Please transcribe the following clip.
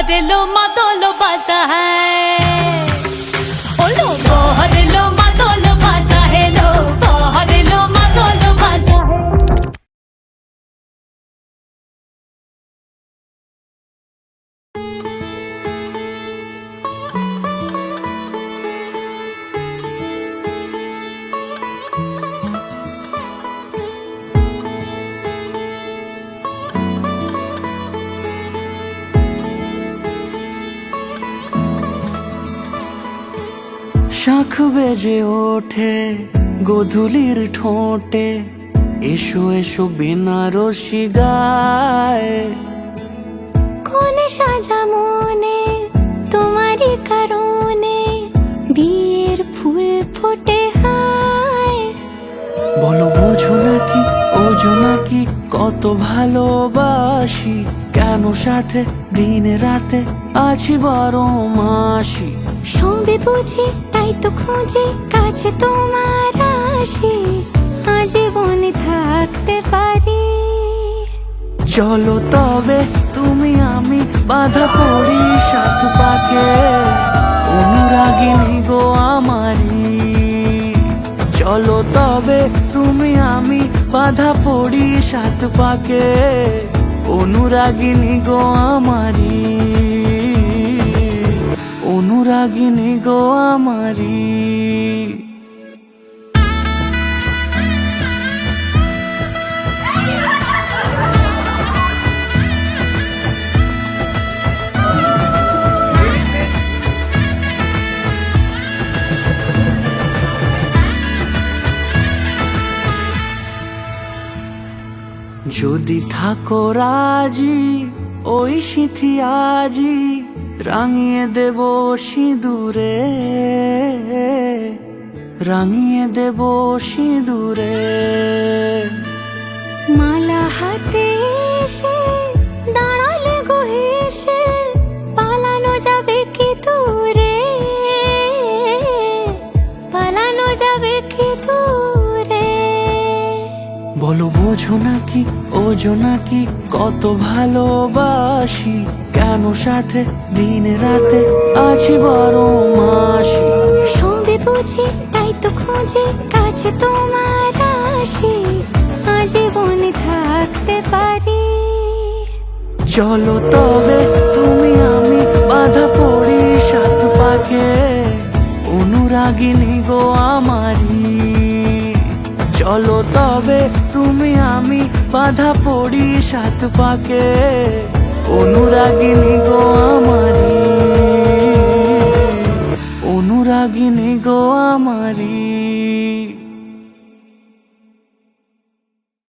बहुत लो मातोल बासा है ओ लो बहुत लो मातोल बासा है लो बहुत लो मातोल बासा है শাখ বেজে ওঠে গোধূলির ঠোঁটে, এসো এসো বেনারসি গায়। কোন সাজা মনে তোমারই কারণে বিয়ের ফুল ফোটে হায়। বলো বোঝো নাকি ওজো নাকি কত ভালোবাসি, কেন সাথে দিন রাতে আছি 12 মাসি। সবে বুঝি তাই তো খুঁজে কাছে তোমার আসি, আজীবনে থাকতে পারি। চলো তবে তুমি আমি বাঁধা পড়ি সাত পাকে, অনুরাগিনী গো আমারি। চলো তবে তুমি আমি বাঁধা পড়ি সাত পাকে, অনুরাগিনী গো আমারি, অনুরাগিনী গো আমারি। যদি থাকো রাজি ওই সিঁথি আজি রাঙিয়ে দেব সিঁদুরে, রাঙিয়ে দেব সিঁদুরে। মালা হাতে এসে দাঁড়ালে গো হেসে, পালানো যাবে কি দূরে, পালানো যাবে কি দূরে। বলো বোঝো নাকি ওজো নাকি কত ভালোবাসি, কেন সাথে দিন রাতে আছি 12 মাসি। সবে বুঝি তাই তো খুঁজে কাছে তোমার আসি, আজীবনে থাকতে পারি। চলো তবে তুমি আমি বাঁধা পড়ি সাত পাকে, অনুরাগিনী গো আমারি। চলো তবে তুমি আমি বাঁধা পড়ি সাত পাকে, অনুরাগিনী গো আমারি, অনুরাগিনী গো আমারি।